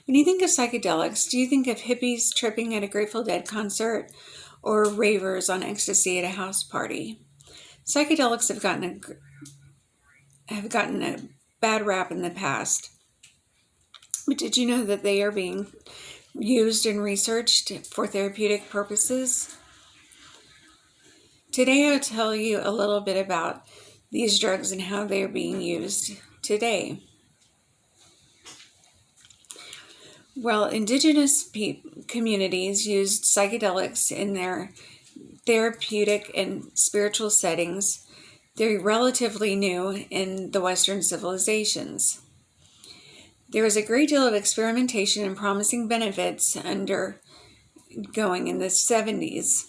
When you think of psychedelics, do you think of hippies tripping at a Grateful Dead concert or ravers on ecstasy at a house party? Psychedelics have gotten a bad rap in the past, but did you know that they are being used and researched for therapeutic purposes? Today I'll tell you a little bit about these drugs and how they are being used today. Well, indigenous communities used psychedelics in their therapeutic and spiritual settings. They're relatively new in the Western civilizations. There was a great deal of experimentation and promising benefits undergoing in the 70s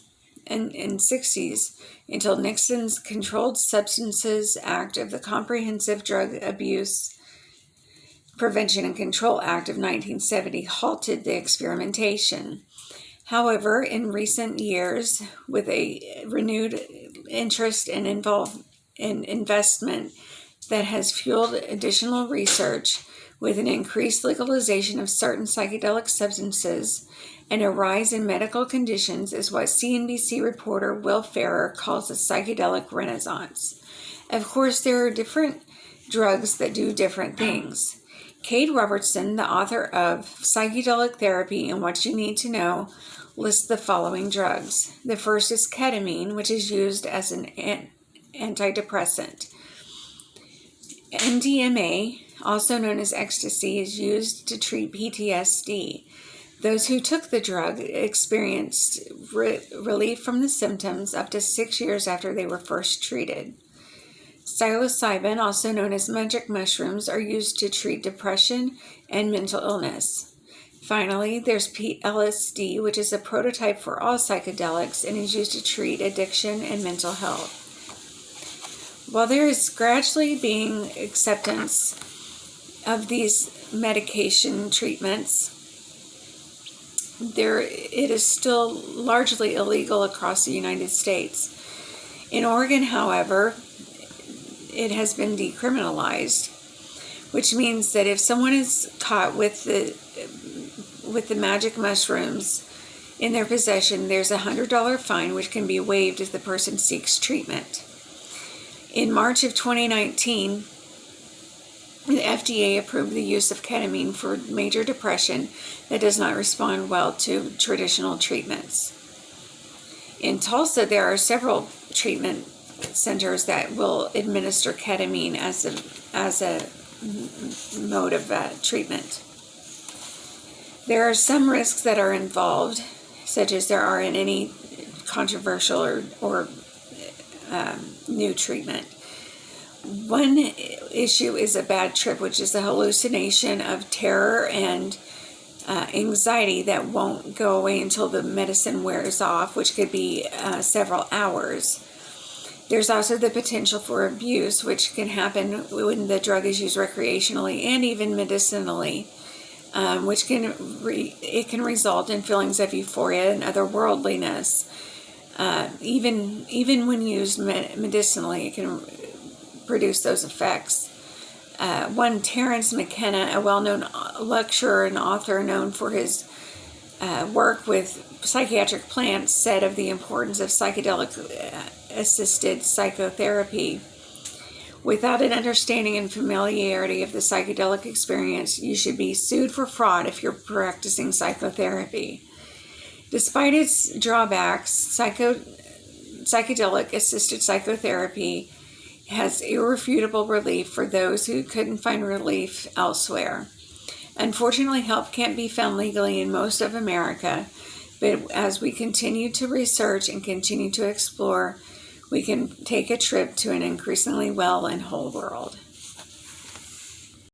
and 60s until Nixon's Controlled Substances Act of the Comprehensive Drug Abuse Prevention and Control Act of 1970 halted the experimentation. However, in recent years, with a renewed interest and investment that has fueled additional research, with an increased legalization of certain psychedelic substances and a rise in medical conditions, is what CNBC reporter Will Ferrer calls a psychedelic renaissance. Of course, there are different drugs that do different things. Kate Robertson, the author of Psychedelic Therapy and What You Need to Know, lists the following drugs. The first is ketamine, which is used as an antidepressant. MDMA, also known as ecstasy, is used to treat PTSD. Those who took the drug experienced relief from the symptoms up to 6 years after they were first treated. Psilocybin, also known as magic mushrooms, are used to treat depression and mental illness. Finally, there's LSD, which is a prototype for all psychedelics and is used to treat addiction and mental health. While there is gradually being acceptance of these medication treatments, it is still largely illegal across the United States. In Oregon, however, it has been decriminalized, which means that if someone is caught with the magic mushrooms in their possession, there's a $100 fine, which can be waived if the person seeks treatment. In March of 2019, the FDA approved the use of ketamine for major depression that does not respond well to traditional treatments. In Tulsa, there are several treatment centers that will administer ketamine as a mode of treatment. There are some risks that are involved, such as there are in any controversial or new treatment. One issue is a bad trip, which is a hallucination of terror and anxiety that won't go away until the medicine wears off, which could be several hours. There's also the potential for abuse, which can happen when the drug is used recreationally and even medicinally, which can result in feelings of euphoria and otherworldliness. Even when used medicinally, it can produce those effects. One Terence McKenna, a well-known lecturer and author known for his work with psychiatric plants, said of the importance of psychedelic-assisted psychotherapy. Without an understanding and familiarity of the psychedelic experience, you should be sued for fraud if you're practicing psychotherapy. Despite its drawbacks, psychedelic-assisted psychotherapy has irrefutable relief for those who couldn't find relief elsewhere. Unfortunately, help can't be found legally in most of America, but as we continue to research and continue to explore, we can take a trip to an increasingly well and whole world.